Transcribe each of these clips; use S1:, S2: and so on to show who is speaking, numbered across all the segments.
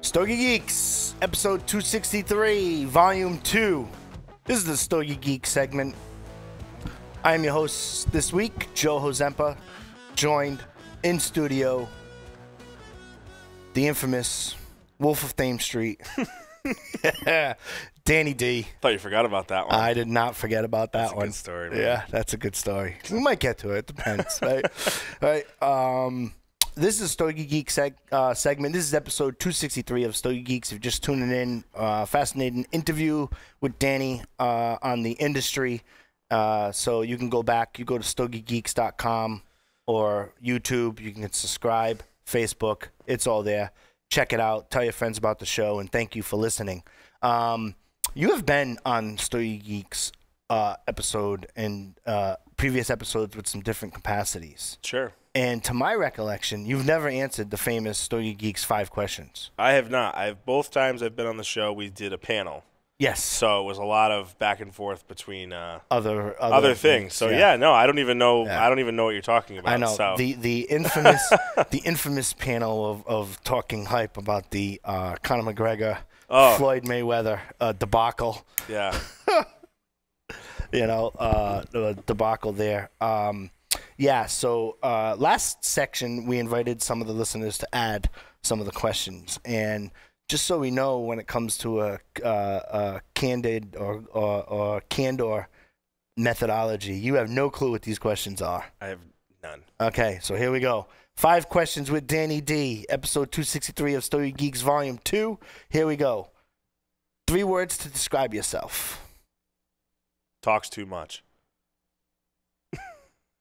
S1: Stogie Geeks, episode 263, volume 2. This is the Stogie Geek segment. I am your host this week, Joe Hozempa, joined in studio, the infamous Wolf of Thames Street, Danny D.
S2: Thought you forgot about that one.
S1: I did not forget about that one.
S2: That's a good story, man.
S1: Yeah, that's a good story. We might get to it. It depends, right? All right. This is a Stogie Geek segment. This is episode 263 of Stogie Geeks. If you're just tuning in, fascinating interview with Danny on the industry. So you can go back. You go to stogiegeeks.com or YouTube. You can subscribe, Facebook. It's all there. Check it out. Tell your friends about the show, and thank you for listening. You have been on Stogie Geeks episode and previous episodes with some different capacities.
S2: Sure.
S1: And to my recollection, you've never answered the famous Stogie Geeks 5 questions.
S2: I have not. Both times I've been on the show, we did a panel.
S1: Yes.
S2: So it was a lot of back and forth between
S1: other
S2: things. So yeah, no, I don't even know.
S1: Yeah.
S2: I don't even know what you're talking about.
S1: I know
S2: so.
S1: the infamous the infamous panel of talking hype about the Conor McGregor Floyd Mayweather debacle.
S2: Yeah.
S1: The debacle there. Yeah, so last section we invited some of the listeners to add some of the questions, and just so we know when it comes to a candid or candor methodology, you have no clue what these questions are.
S2: I have none.
S1: Okay, so here we go. 5 questions with Danny D, episode 263 of Stogie Geeks Volume 2. Here we go. 3 words to describe yourself.
S2: Talks too much.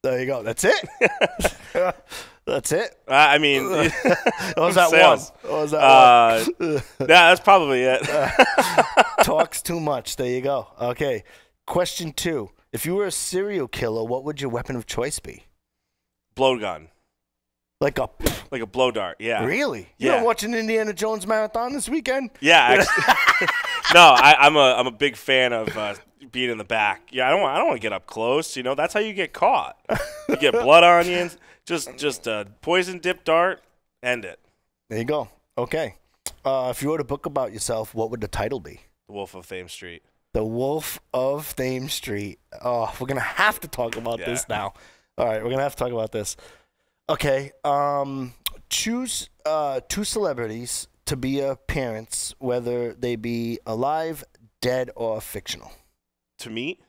S1: There you go. That's it? That's it?
S2: I mean,
S1: what was that
S2: sales.
S1: one? What was that one?
S2: Yeah, that's probably it.
S1: Talks too much. There you go. Okay. Question 2. If you were a serial killer, what would your weapon of choice be?
S2: Blowgun.
S1: Like a
S2: blow dart, yeah.
S1: Really?
S2: Yeah.
S1: You're watching Indiana Jones marathon this weekend?
S2: Yeah, actually. No, I'm a big fan of being in the back. Yeah, I don't want to get up close. You know, that's how you get caught. You get blood on you. Just a poison dip dart. End it.
S1: There you go. Okay. If you wrote a book about yourself, what would the title be?
S2: The Wolf of Thames Street.
S1: The Wolf of Thames Street. Oh, we're gonna have to talk about this now. All right, we're gonna have to talk about this. Okay. Choose 2 celebrities to be your parents, whether they be alive, dead, or fictional.
S2: To meet?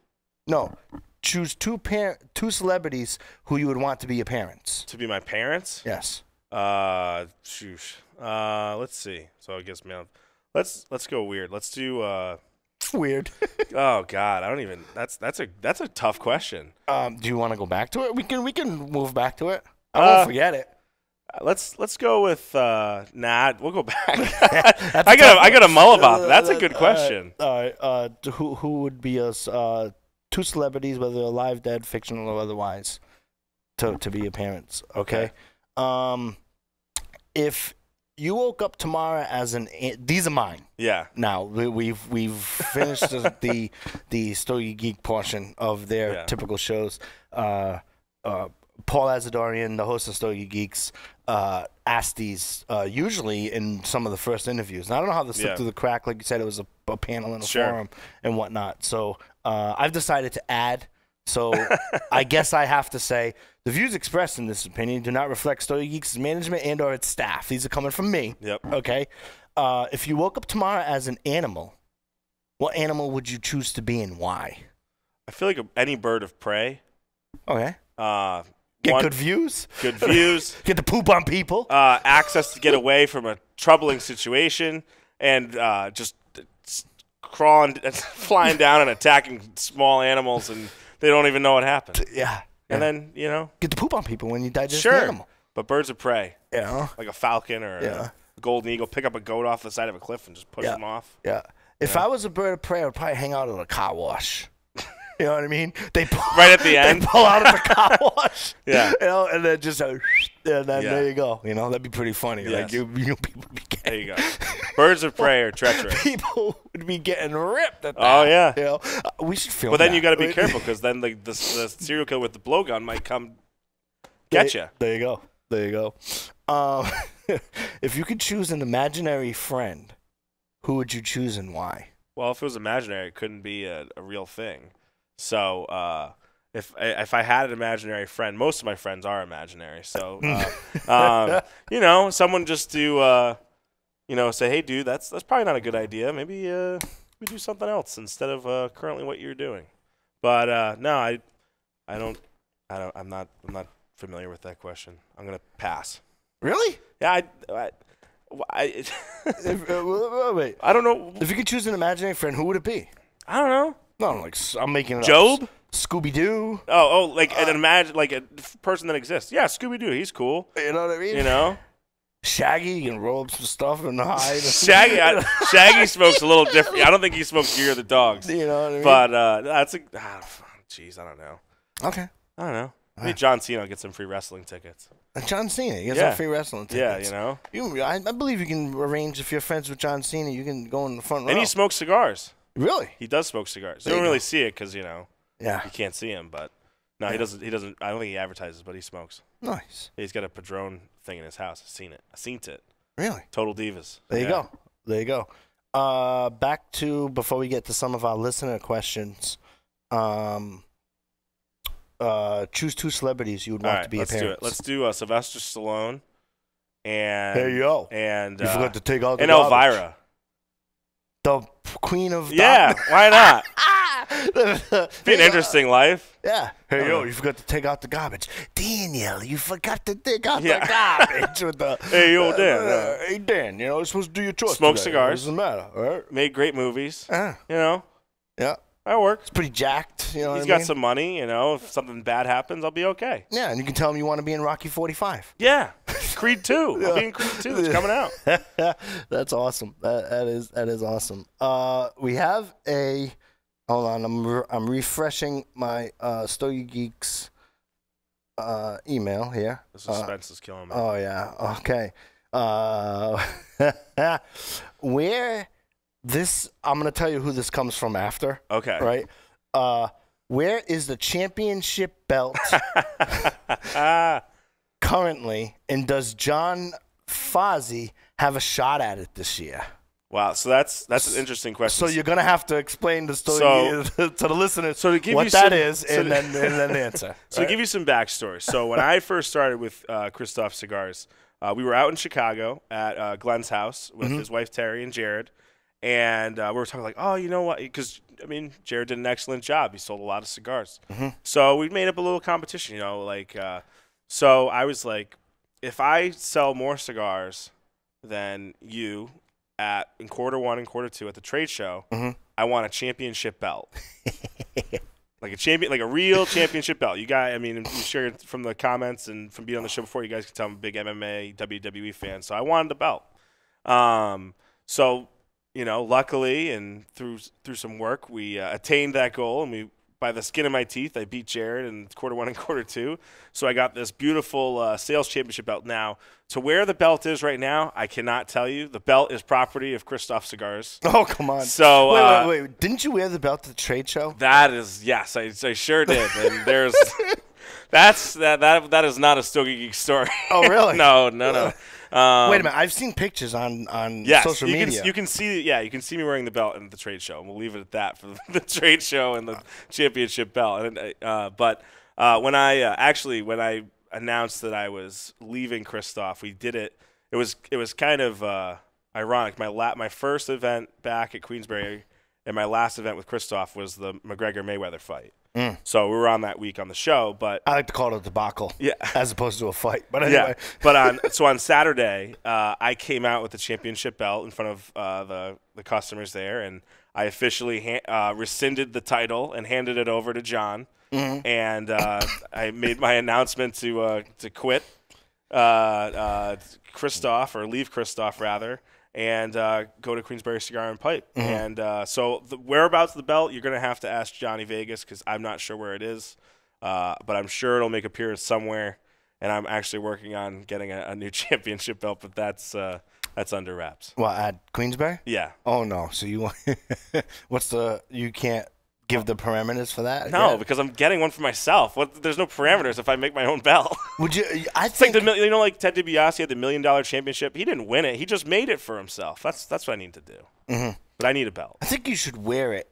S1: No. Choose 2 celebrities who you would want to be your parents.
S2: To be my parents?
S1: Yes.
S2: Let's see. So I guess let's go weird. Let's do
S1: Weird.
S2: Oh God, I don't even. That's a tough question.
S1: Do you want to go back to it? We can move back to it. I won't forget it.
S2: Let's go with nah. We'll go back. I got a mull about that. That's a good question.
S1: All right. Who would be us? 2 celebrities, whether alive, dead, fictional, or otherwise, to be your parents. Okay. If you woke up tomorrow as these are mine. Yeah. Now we've finished the Stogie Geek portion of their typical shows. Paul Azadorian, the host of Stogie Geeks, asked these usually in some of the first interviews. And I don't know how this slipped through the crack. Like you said, it was a panel and a forum and whatnot. So I've decided to add. So I guess I have to say the views expressed in this opinion do not reflect Stogie Geeks' management and or its staff. These are coming from me.
S2: Yep.
S1: Okay. If you woke up tomorrow as an animal, what animal would you choose to be and why?
S2: I feel like any bird of prey.
S1: Okay. Get good views.
S2: Good views.
S1: Get to poop on people.
S2: Access to get away from a troubling situation and just flying down and attacking small animals, and they don't even know what happened.
S1: Yeah.
S2: And then,
S1: get to poop on people when you digest an animal.
S2: But birds of prey.
S1: Yeah.
S2: Like a falcon or a golden eagle. Pick up a goat off the side of a cliff and just push them off.
S1: Yeah. If I was a bird of prey, I would probably hang out at a car wash. You know what I mean?
S2: Right at the end.
S1: They pull out of the car wash.
S2: Yeah.
S1: And then just there you go. That'd be pretty funny.
S2: Yes.
S1: Like people would be getting,
S2: there you go. Birds of prey are treacherous.
S1: People would be getting ripped at that.
S2: Oh yeah.
S1: We should film.
S2: But then
S1: that.
S2: You got to be careful because then the serial killer with the blowgun might come get you.
S1: There you go. There you go. Um, if you could choose an imaginary friend, who would you choose and why?
S2: Well, if it was imaginary, it couldn't be a real thing. So if I had an imaginary friend, most of my friends are imaginary. So someone just to say, hey, dude, that's probably not a good idea. Maybe we do something else instead of currently what you're doing. But no, I'm not familiar with that question. I'm gonna pass.
S1: Really?
S2: Yeah,
S1: Wait.
S2: I don't know.
S1: If you could choose an imaginary friend, who would it be?
S2: I don't know.
S1: No, like I'm making it
S2: Job?
S1: up. Scooby-Doo.
S2: Oh, like a person that exists. Yeah, Scooby-Doo. He's cool.
S1: You know what I mean?
S2: You know?
S1: Shaggy, you can roll up some stuff and hide.
S2: Shaggy smokes a little different. I don't think he smokes Fear of the Dogs.
S1: You know what I mean?
S2: But jeez, I don't know.
S1: Okay.
S2: I don't know. Maybe John Cena will get some free wrestling tickets.
S1: John Cena, you get some free wrestling tickets.
S2: Yeah,
S1: I believe you can arrange, if you're friends with John Cena, you can go in the front row.
S2: And he smokes cigars.
S1: Really?
S2: He does smoke cigars. You don't really see it because, you can't see him. But no, he doesn't. I don't think he advertises, but he smokes.
S1: Nice.
S2: He's got a Padron thing in his house. I've seen it.
S1: Really?
S2: Total Divas.
S1: There you go. Back to, before we get to some of our listener questions, choose two celebrities you would want to be parents.
S2: Let's do Sylvester Stallone and
S1: there you go.
S2: And
S1: you forgot to take out the
S2: and
S1: garbage.
S2: Elvira,
S1: the queen of
S2: why not? Be an interesting life.
S1: Yeah. Hey yo, you forgot to take out the garbage. Daniel, you forgot to take out the garbage with the.
S2: Hey yo, Dan.
S1: Hey Dan, you're supposed to do your chores.
S2: Smoke
S1: today.
S2: cigars.
S1: Doesn't matter. All right.
S2: Made great movies.
S1: Yeah.
S2: That works.
S1: It's pretty jacked.
S2: He's got some money. If something bad happens, I'll be okay.
S1: Yeah, and you can tell him you want to be in Rocky 45.
S2: Yeah. Creed 2. I'll be in Creed 2. It's coming out.
S1: That's awesome. That is awesome. We have a. Hold on, I'm refreshing my Stogie Geeks email here.
S2: The suspense is killing me.
S1: Oh yeah. Okay. I'm gonna tell you who this comes from after.
S2: Okay.
S1: Right. Where is the championship belt currently, and does John Fozzie have a shot at it this year?
S2: Wow, so that's an interesting question.
S1: So you're gonna have to explain the story to the listeners what that is, and then answer.
S2: So to give you some backstory, so when I first started with Christoph Cigars, we were out in Chicago at Glenn's house with his wife Terry and Jared, and we were talking like, oh, you know what? Because Jared did an excellent job. He sold a lot of cigars. So we made up a little competition, So I was like, if I sell more cigars than you in quarter 1 and quarter 2 at the trade show, I want a championship belt. like a real championship belt. You guys, I'm sure from the comments and from being on the show before, you guys can tell I'm a big MMA, WWE fan. So I wanted the belt. So, luckily and through some work, we attained that goal, and by the skin of my teeth, I beat Jared in quarter 1 and quarter 2. So I got this beautiful sales championship belt. Now, to where the belt is right now, I cannot tell you. The belt is property of Christoph Cigars.
S1: Oh, come on.
S2: So
S1: wait. Didn't you wear the belt at the trade show?
S2: That is, yes, I sure did. And there's that is not a Stogie Geek story.
S1: Oh, really?
S2: No.
S1: Wait a minute. I've seen pictures on social media.
S2: You can see me wearing the belt at the trade show. And we'll leave it at that for the trade show and the championship belt. But when I announced that I was leaving Christoph, we did it. It was kind of ironic. My first event back at Queensbury and my last event with Christoph was the McGregor-Mayweather fight. So we were on that week on the show, but
S1: I like to call it a debacle, as opposed to a fight. But anyway,
S2: but on Saturday, I came out with the championship belt in front of the customers there, and I officially rescinded the title and handed it over to John, and I made my announcement to quit Christoph, or leave Christoph rather, and go to Queensbury Cigar and Pipe. And so the whereabouts of the belt, you're going to have to ask Johnny Vegas, because I'm not sure where it is. But I'm sure it'll make appearance somewhere. And I'm actually working on getting a new championship belt, but that's under wraps.
S1: Well, at Queensbury?
S2: Yeah.
S1: Oh, no. So you can't give the parameters for that?
S2: No, because I'm getting one for myself. There's no parameters if I make my own belt.
S1: Would you? I
S2: It's
S1: think
S2: like like Ted DiBiase had the $1 million championship. He didn't win it. He just made it for himself. That's what I need to do.
S1: Mm-hmm.
S2: But I need a belt.
S1: I think you should wear it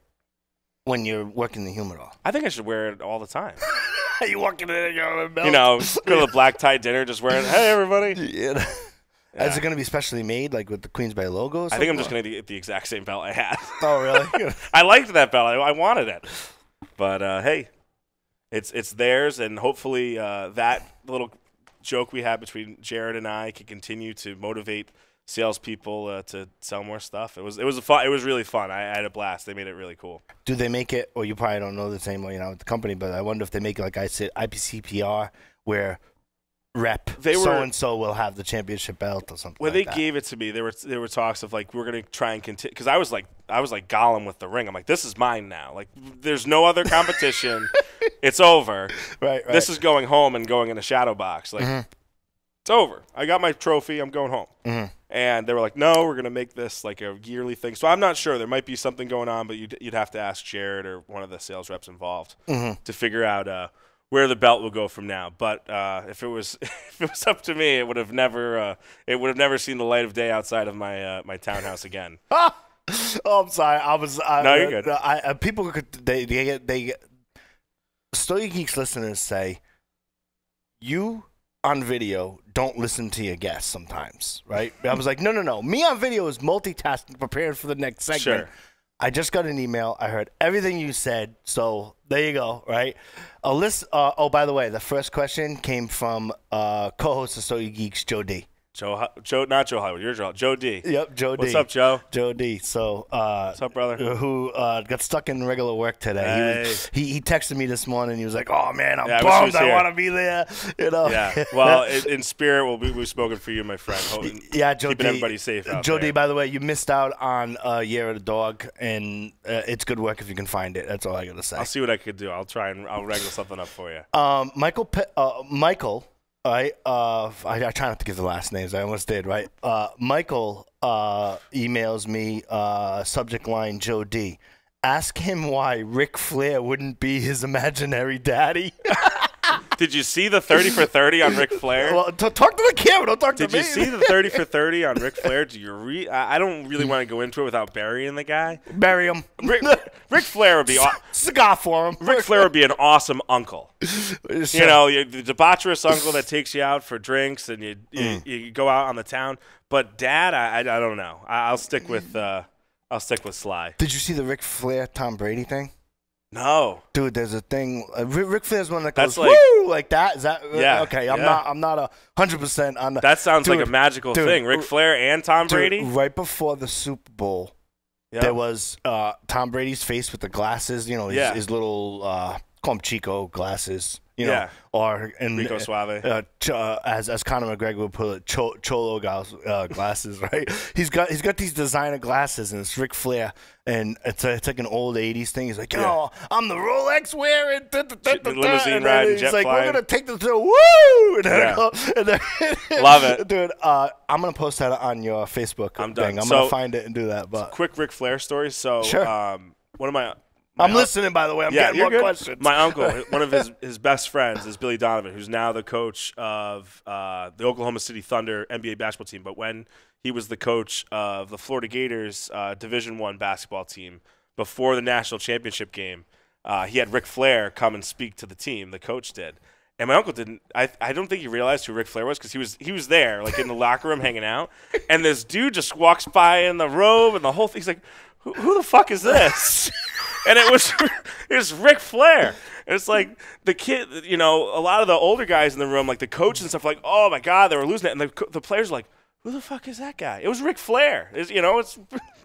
S1: when you're working the humidor.
S2: I think I should wear it all the time.
S1: You walking in your belt?
S2: You know, go to the black tie dinner, just wearing. Hey, everybody.
S1: Yeah.
S2: Yeah.
S1: Is it going to be specially made, like with the Queens Bay logo?
S2: I think I'm just going to get the exact same belt I had.
S1: Oh, really?
S2: I liked that belt. I wanted it. But, hey, it's theirs, and hopefully that little joke we had between Jared and I can continue to motivate salespeople to sell more stuff. It was really fun. I had a blast. They made it really cool.
S1: Do they make it, or you probably don't know the same, with the company, but I wonder if they make it, like I said, IPCPR, where rep so-and-so will have the championship belt or something
S2: when
S1: like
S2: they
S1: that.
S2: gave it to me, there were talks of, like, we're going to try and continue. Because I was like Gollum with the ring. I'm like, this is mine now. Like, there's no other competition. It's over.
S1: Right.
S2: This is going home and going in a shadow box. Like, It's over. I got my trophy. I'm going home.
S1: Mm-hmm.
S2: And they were like, no, we're going to make this like a yearly thing. So I'm not sure. There might be something going on, but you'd have to ask Jared or one of the sales reps involved to figure out where the belt will go from now. But if it was up to me, it would have never seen the light of day outside of my townhouse again.
S1: Oh, I'm sorry.
S2: No, you're good.
S1: People could they Stogie Geeks listeners say you on video don't listen to your guests sometimes, right? I was like, no. Me on video is multitasking, preparing for the next segment.
S2: Sure.
S1: I just got an email. I heard everything you said. So there you go, right? By the way, the first question came from co-host of Stogie Geeks, Joe D.
S2: Not Joe Hollywood. You're Joe D.
S1: Yep, Joe D.
S2: What's up, Joe?
S1: Joe D. So,
S2: what's up, brother?
S1: Who got stuck in regular work today?
S2: Hey.
S1: He texted me this morning. He was like, "Oh man, I'm
S2: Yeah,
S1: bummed. I want to be there."
S2: Yeah. Well, in spirit, we've spoken for you, my friend.
S1: Yeah, Joe
S2: keeping
S1: D.
S2: everybody safe out
S1: Joe
S2: there.
S1: D. By the way, you missed out on Year of the Dog, and it's good work if you can find it. That's all I gotta say.
S2: I'll see what I could do. I'll wrangle something up for you.
S1: Michael. All right. I try not to give the last names. I almost did, right? Michael emails me, subject line Joe D. Ask him why Ric Flair wouldn't be his imaginary daddy.
S2: Did you see the 30 for 30 on Ric Flair?
S1: Well, talk to the camera. Don't talk to me.
S2: Did you see the 30 for 30 on Ric Flair? I don't really want to go into it without burying the guy.
S1: Bury him.
S2: Ric Flair would be
S1: cigar for him.
S2: Ric Flair would be an awesome uncle.
S1: Sure.
S2: You know, the debaucherous uncle that takes you out for drinks and you go out on the town. But Dad, I don't know. I'll stick with Sly.
S1: Did you see the Ric Flair Tom Brady thing?
S2: No,
S1: dude. There's a thing. Ric Flair's one that goes
S2: like,
S1: woo like that. Is that
S2: yeah?
S1: Okay, I'm not 100% on the.
S2: That sounds like a magical thing. Ric Flair and Tom Brady.
S1: Right before the Super Bowl, there was Tom Brady's face with the glasses. You know, his little call him Chico glasses. You know, or
S2: Rico Suave.
S1: As Conor McGregor would put it, Cholo glasses, right? He's got these designer glasses, and it's Ric Flair, and it's like an old '80s thing. He's like, yo, I'm the Rolex wearing,
S2: limousine riding, jet
S1: like,
S2: flying.
S1: we're gonna take this to woo.
S2: Love it,
S1: dude. I'm gonna post that on your Facebook thing. I'm gonna find it and do that. But
S2: quick Ric Flair story. So,
S1: sure.
S2: One of my
S1: I'm listening, by the way. I'm getting more questions.
S2: My uncle, one of his best friends is Billy Donovan, who's now the coach of the Oklahoma City Thunder NBA basketball team. But when he was the coach of the Florida Gators Division I basketball team before the national championship game, he had Ric Flair come and speak to the team. The coach did. And my uncle didn't. I don't think he realized who Ric Flair was because he was there, like in the locker room hanging out. And this dude just walks by in the robe and the whole thing. He's like, who the fuck is this? And it was Ric Flair. And it's like the kid, you know, a lot of the older guys in the room, like the coach and stuff, like, oh my God, they were losing it. And the players were like, who the fuck is that guy? It was Ric Flair. It's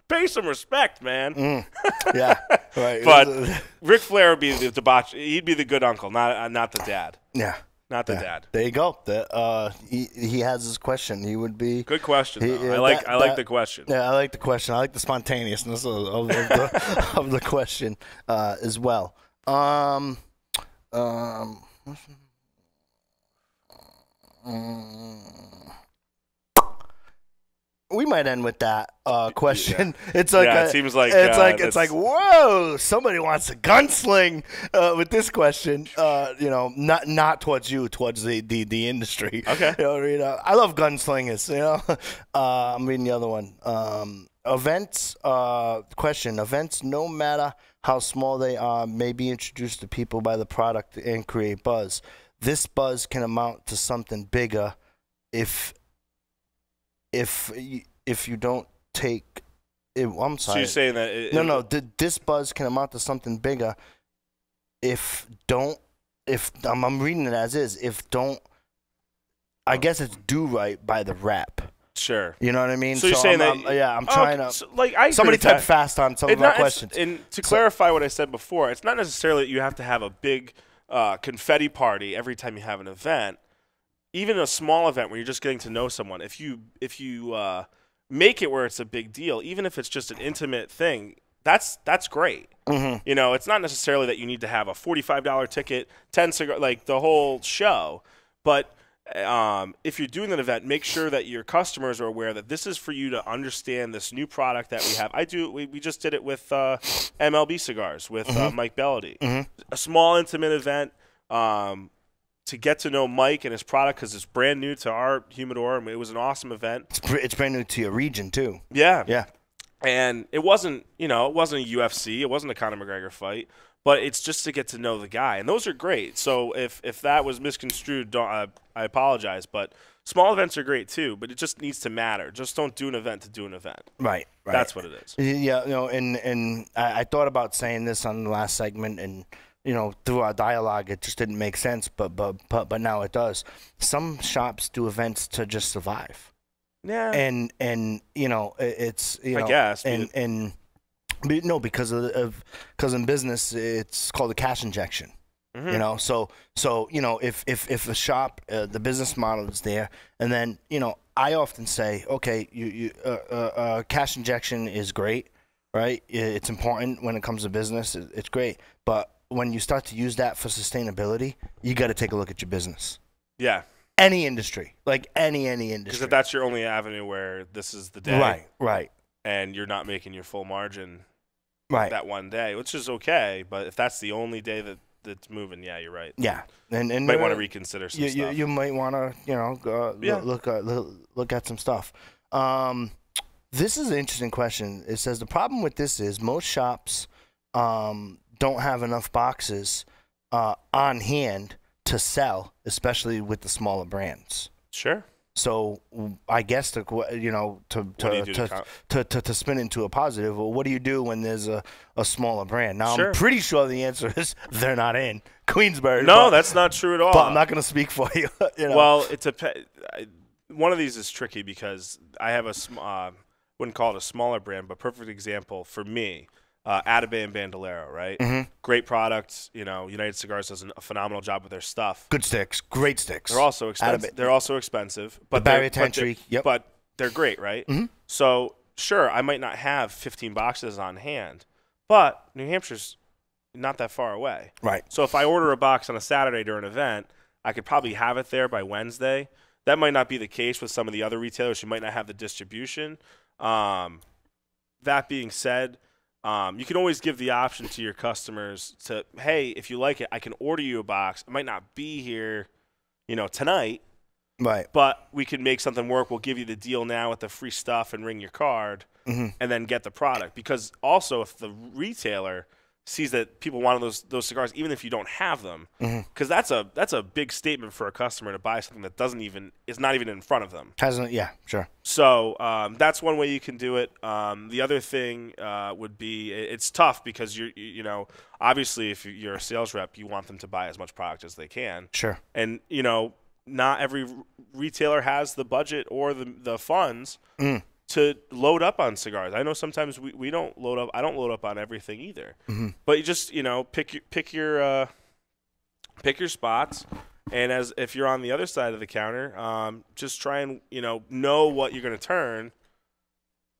S2: pay some respect, man.
S1: Yeah, right.
S2: But Ric Flair would be the debauch. He'd be the good uncle, not the dad.
S1: Yeah.
S2: Not the dad.
S1: There you go. He has his question. He would be
S2: good question. I like the question.
S1: Yeah, I like the question. I like the spontaneousness of the question as well. we might end with that question. It's like
S2: it seems like
S1: it's like whoa, somebody wants a gunsling with this question. Not towards you, towards the industry.
S2: Okay.
S1: I love gunslingers. I'm reading the other one. Events question. Events, no matter how small they are, may be introduced to people by the product and create buzz. This buzz can amount to something bigger if you don't take it. I'm sorry.
S2: So you're saying that
S1: this buzz can amount to something bigger if I'm reading it as is. I guess it's do right by the rap.
S2: Sure.
S1: You know what I mean?
S2: So you're saying
S1: I'm trying to.
S2: So, I
S1: somebody
S2: type
S1: fast on some of our questions.
S2: And to clarify what I said before, it's not necessarily that you have to have a big confetti party every time you have an event. Even a small event where you're just getting to know someone, if you make it where it's a big deal, even if it's just an intimate thing, that's great.
S1: Mm-hmm.
S2: It's not necessarily that you need to have a $45 ticket, 10 cigars, like the whole show. But if you're doing an event, make sure that your customers are aware that this is for you to understand this new product that we have. We just did it with MLB cigars with Mike Bellady.
S1: Mm-hmm.
S2: A small, intimate event. To get to know Mike and his product because it's brand new to our humidor. I mean, it was an awesome event.
S1: It's brand new to your region too.
S2: Yeah. And it wasn't a UFC. It wasn't a Conor McGregor fight. But it's just to get to know the guy. And those are great. So if that was misconstrued, I apologize. But small events are great too. But it just needs to matter. Just don't do an event to do an event.
S1: Right.
S2: That's what it is.
S1: Yeah, and I thought about saying this on the last segment and – through our dialogue, it just didn't make sense, but now it does. Some shops do events to just survive.
S2: Yeah.
S1: And it's
S2: I guess.
S1: Because in business it's called a cash injection.
S2: Mm-hmm.
S1: So if a shop the business model is there, and then I often say, okay, you cash injection is great, right? It's important when it comes to business. It's great, but when you start to use that for sustainability, you got to take a look at your business.
S2: Yeah.
S1: Any industry, like any industry.
S2: Because if that's your only avenue where this is the day.
S1: Right.
S2: And you're not making your full margin
S1: right
S2: that one day, which is okay. But if that's the only day that's moving, yeah, you're right.
S1: Yeah. And you
S2: might want to reconsider some stuff.
S1: You might want to, look at some stuff. This is an interesting question. It says the problem with this is most shops don't have enough boxes on hand to sell, especially with the smaller brands.
S2: Sure.
S1: So I guess to spin into a positive, well, what do you do when there's a smaller brand? Now
S2: sure.
S1: I'm pretty sure the answer is they're not in Queensbury.
S2: No, that's not true at all.
S1: But I'm not going to speak for you.
S2: Well, one of these is tricky because I have wouldn't call it a smaller brand, but perfect example for me. Atabay and Bandolero, right?
S1: Mm-hmm.
S2: Great products. United Cigars does a phenomenal job with their stuff.
S1: Good sticks, great sticks.
S2: They're also expensive. They're also expensive, but
S1: but
S2: they're great, right?
S1: Mm-hmm.
S2: So sure, I might not have 15 boxes on hand, but New Hampshire's not that far away,
S1: right?
S2: So if I order a box on a Saturday during an event, I could probably have it there by Wednesday. That might not be the case with some of the other retailers who might not have the distribution. That being said. You can always give the option to your customers to, hey, if you like it, I can order you a box. It might not be here, tonight.
S1: Right.
S2: But we can make something work. We'll give you the deal now with the free stuff and ring your card and then get the product. Because also if the retailer sees that people want those cigars, even if you don't have them, because that's a big statement for a customer to buy something that is not even in front of them.
S1: Yeah, sure.
S2: So that's one way you can do it. The other thing would be it's tough because obviously if you're a sales rep, you want them to buy as much product as they can.
S1: Sure.
S2: And not every retailer has the budget or the funds to load up on cigars. I know sometimes we don't load up. I don't load up on everything either.
S1: Mm-hmm.
S2: But you just pick your spots, and if you're on the other side of the counter, just try and know what you're going to turn,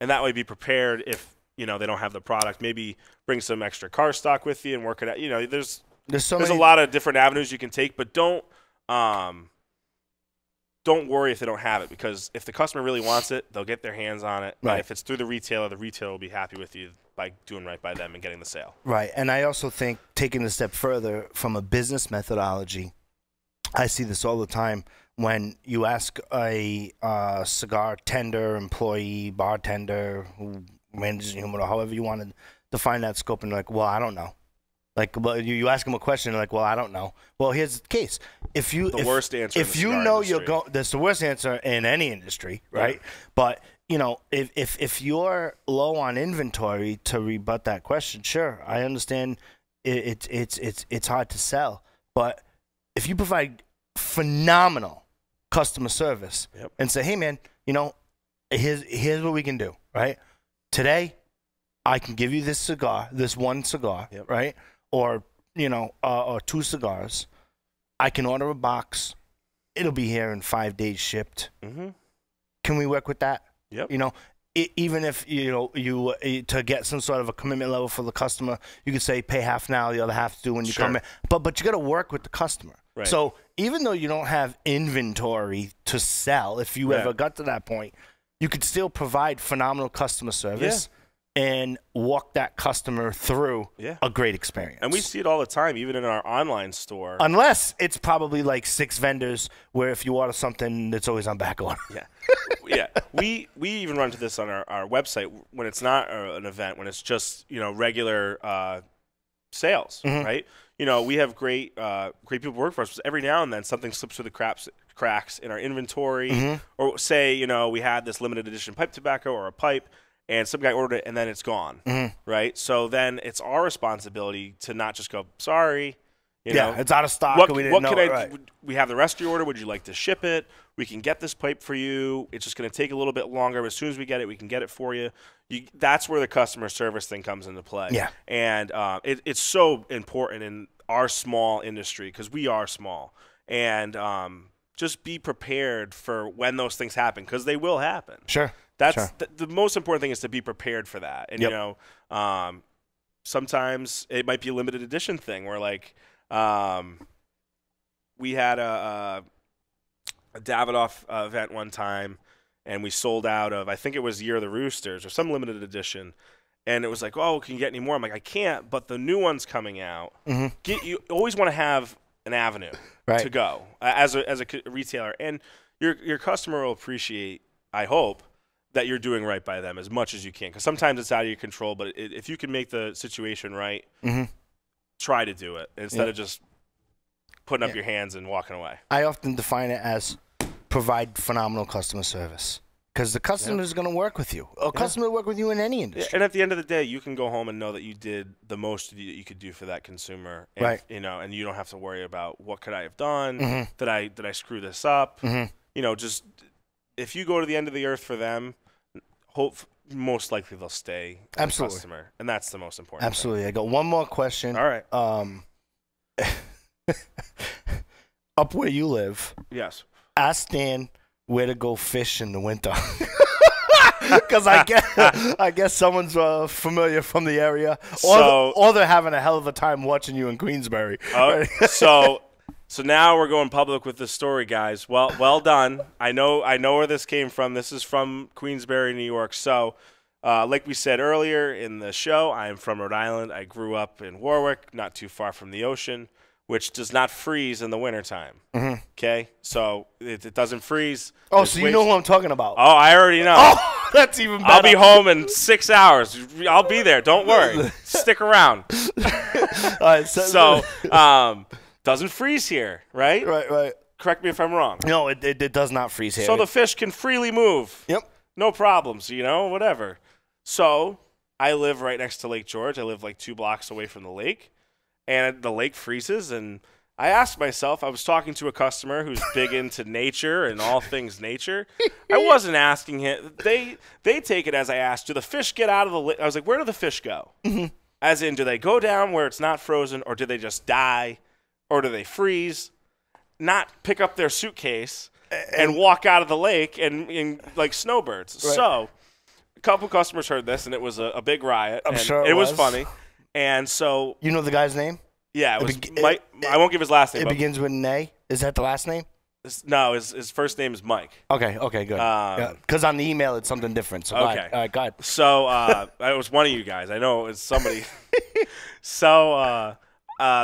S2: and that way be prepared if they don't have the product. Maybe bring some extra car stock with you and work it out. There's a lot of different avenues you can take, but don't don't worry if they don't have it, because if the customer really wants it, they'll get their hands on it.
S1: Right.
S2: And if it's through the retailer will be happy with you by doing right by them and getting the sale.
S1: Right. And I also think, taking a step further from a business methodology, I see this all the time when you ask a cigar tender, employee, bartender, who manages the humidor, however you want to define that scope, and like, well, I don't know. Like, well, you ask them a question, like, well, I don't know. Well, here's the case.
S2: Worst answer.
S1: If you know you're going, that's the worst answer in any industry, right? But you know, if you're low on inventory, to rebut that question, sure, I understand. It's hard to sell, but if you provide phenomenal customer service and say, hey man, you know, here's what we can do, right? Today, I can give you this one cigar, right? Or, you know, or 2 cigars. I can order a box. It'll be here in 5 days shipped. Mm-hmm. Can we work with that? Yep. You know, even if, you know, to get some sort of a commitment level for the customer, you could say pay half now, the other half due when you come in. But you got to work with the customer. Right. So even though you don't have inventory to sell, if you ever got to that point, you could still provide phenomenal customer service. And walk that customer through a great experience.
S2: And we see it all the time, even in our online store.
S1: Unless it's probably like 6 vendors where if you order something, it's always on back order.
S2: Yeah. We even run into this on our website when it's not an event, when it's just, you know, regular sales, right? You know, we have great people work for us. Every now and then something slips through the cracks in our inventory. Or say, you know, we had this limited edition pipe tobacco or a pipe, and some guy ordered it, and then it's gone, right? So then it's our responsibility to not just go, sorry, you know,
S1: it's out of stock.
S2: We have the rest of your order. Would you like to ship it? We can get this pipe for you. It's just going to take a little bit longer, but as soon as we get it, we can get it for you. That's where the customer service thing comes into play. Yeah. And it's so important in our small industry, because we are small. And just be prepared for when those things happen, because they will happen.
S1: Sure.
S2: That's the most important thing, is to be prepared for that. And, you know, sometimes it might be a limited edition thing where, like, we had a Davidoff event one time, and we sold out of, I think it was Year of the Roosters or some limited edition. And it was like, oh, can you get any more? I'm like, I can't, but the new one's coming out. You always want to have an avenue to go as a retailer. And your customer will appreciate, I hope, that you're doing right by them as much as you can, because sometimes it's out of your control. But if you can make the situation right, try to do it instead of just putting up your hands and walking away.
S1: I often define it as provide phenomenal customer service, because the customer is going to work with you. A customer will work with you in any industry.
S2: And at the end of the day, you can go home and know that you did the most that you could do for that consumer. And, you know, and you don't have to worry about what could I have done? Did I screw this up? You know, just if you go to the end of the earth for them, most likely they'll stay a customer, and that's the most important thing.
S1: I got one more question.
S2: All right.
S1: Up where you live, ask Dan where to go fish in the winter. Because I guess someone's familiar from the area, or they're having a hell of a time watching you in Queensbury.
S2: So now we're going public with this story, guys. Well done. I know where this came from. This is from Queensbury, New York. So, like we said earlier in the show, I am from Rhode Island. I grew up in Warwick, not too far from the ocean, which does not freeze in the wintertime. Okay? So it doesn't freeze.
S1: Oh, so you know who I'm talking about.
S2: Oh, I already know.
S1: Oh, that's even better.
S2: I'll be home in 6 hours. I'll be there. Don't worry. Stick around.
S1: All right,
S2: doesn't freeze here, right?
S1: Right.
S2: Correct me if I'm wrong.
S1: No, it does not freeze here.
S2: So the fish can freely move.
S1: Yep.
S2: No problems, you know, whatever. So I live right next to Lake George. I live like 2 blocks away from the lake. And the lake freezes, and I asked myself, I was talking to a customer who's big into nature and all things nature. I wasn't asking him. They take it as I asked, do the fish get out of the lake? I was like, where do the fish go? As in, do they go down where it's not frozen, or do they just die? Or do they freeze, not pick up their suitcase, and walk out of the lake and like snowbirds? Right. So a couple customers heard this, and it was a big riot.
S1: I'm sure
S2: it was funny. And so...
S1: You know the guy's name?
S2: Yeah, it was I won't give his last name.
S1: It begins with an A? Is that the last name?
S2: His first name is Mike.
S1: Okay, good. Because on the email it's something different. So
S2: Okay.
S1: All right, go ahead.
S2: So it was one of you guys. I know it was somebody. So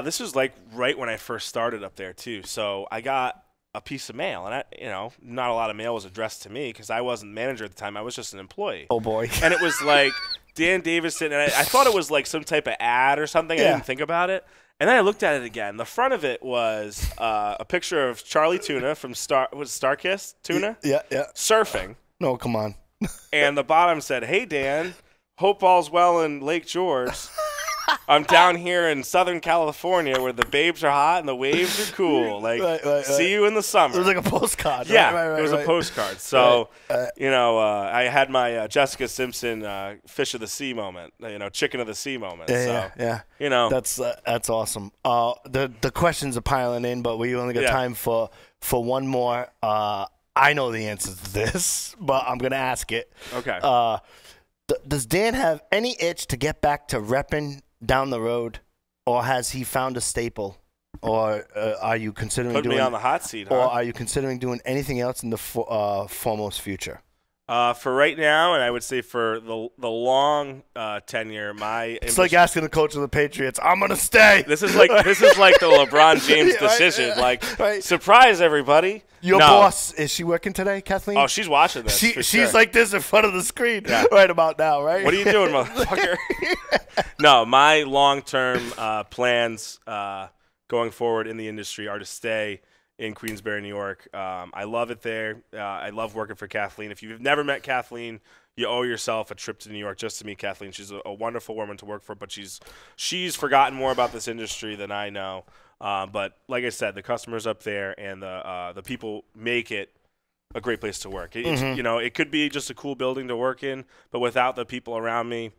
S2: this was like right when I first started up there too. So I got a piece of mail, and not a lot of mail was addressed to me because I wasn't manager at the time. I was just an employee.
S1: Oh boy.
S2: And it was like Dan Davison, and I thought it was like some type of ad or something.
S1: Yeah.
S2: I didn't think about it. And then I looked at it again. The front of it was a picture of Charlie Tuna from Starkiss Tuna?
S1: Yeah.
S2: Surfing.
S1: No, come on.
S2: And the bottom said, "Hey, Dan, hope all's well in Lake George. I'm down here in Southern California where the babes are hot and the waves are cool. Like, see you in the summer."
S1: It was like a postcard.
S2: Yeah,
S1: right,
S2: it was a postcard. So, I had my Jessica Simpson fish of the sea moment, chicken of the sea moment.
S1: Yeah. That's awesome. The questions are piling in, but we only got time for one more. I know the answer to this, but I'm gonna ask it.
S2: Okay.
S1: Does Dan have any itch to get back to repping down the road, or has he found a staple, or are you considering
S2: Put me on the hot seat,
S1: or are you considering doing anything else in the foremost future?
S2: For right now, and I would say for the long tenure,
S1: it's like asking the coach of the Patriots, "I'm gonna stay."
S2: This is like the LeBron James decision. Surprise everybody!
S1: Your boss, is she working today, Kathleen?
S2: Oh, she's watching this.
S1: She's like this in front of the screen right about now, right?
S2: What are you doing, motherfucker? No, my long-term plans going forward in the industry are to stay in Queensbury, New York. I love it there. I love working for Kathleen. If you've never met Kathleen, you owe yourself a trip to New York just to meet Kathleen. She's a wonderful woman to work for, but she's forgotten more about this industry than I know. But like I said, the customers up there and the people make it a great place to work. It could be just a cool building to work in, but without the people around me,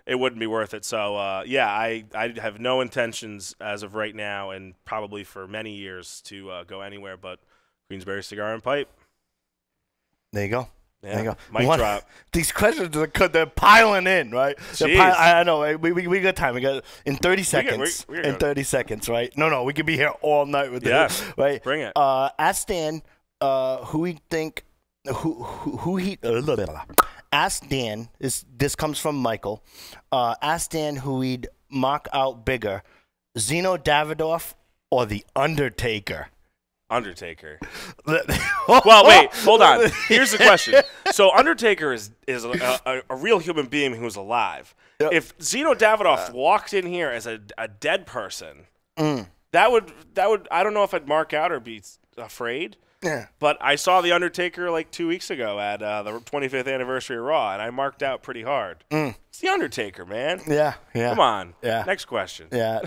S2: it wouldn't be worth it. So, I have no intentions as of right now and probably for many years to go anywhere but Queensbury Cigar and Pipe.
S1: There you go.
S2: Yeah.
S1: There you go.
S2: Mic drop.
S1: These questions, they're piling in, right? I know. We got time. We got in 30 seconds. In 30 seconds, right? No. We could be here all night with this, right?
S2: Bring it.
S1: Ask Dan who he think who he. Ask Dan. This comes from Michael. Ask Dan who he'd mock out bigger, Zeno Davidoff or the Undertaker.
S2: Undertaker. Well, wait, hold on. Here's the question. So Undertaker is a real human being who's alive. Yep. If Zeno Davidoff walked in here as a dead person, that would I don't know if I'd mark out or be afraid.
S1: Yeah.
S2: But I saw the Undertaker like 2 weeks ago at the 25th anniversary of Raw, and I marked out pretty hard. It's the Undertaker, man.
S1: Yeah.
S2: Come on.
S1: Yeah.
S2: Next question.
S1: Yeah.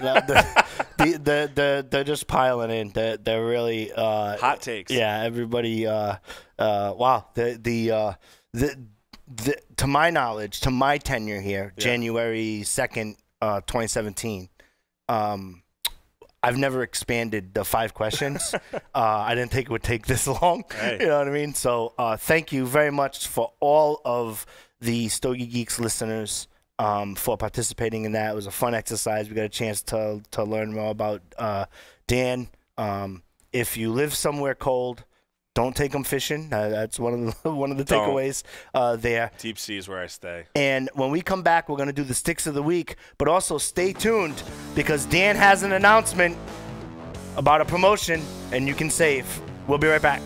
S1: They're just piling in. They're really
S2: hot takes.
S1: Yeah. Everybody. Wow. To my knowledge, to my tenure here, January 2nd, 2017. I've never expanded the 5 questions. I didn't think it would take this long.
S2: Hey.
S1: You know what I mean? So thank you very much for all of the Stogie Geeks listeners for participating in that. It was a fun exercise. We got a chance to learn more about Dan. If you live somewhere cold, don't take them fishing. That's one of the takeaways there.
S2: Deep sea is where I stay.
S1: And when we come back, we're going to do the Sticks of the Week. But also stay tuned because Dan has an announcement about a promotion, and you can save. We'll be right back.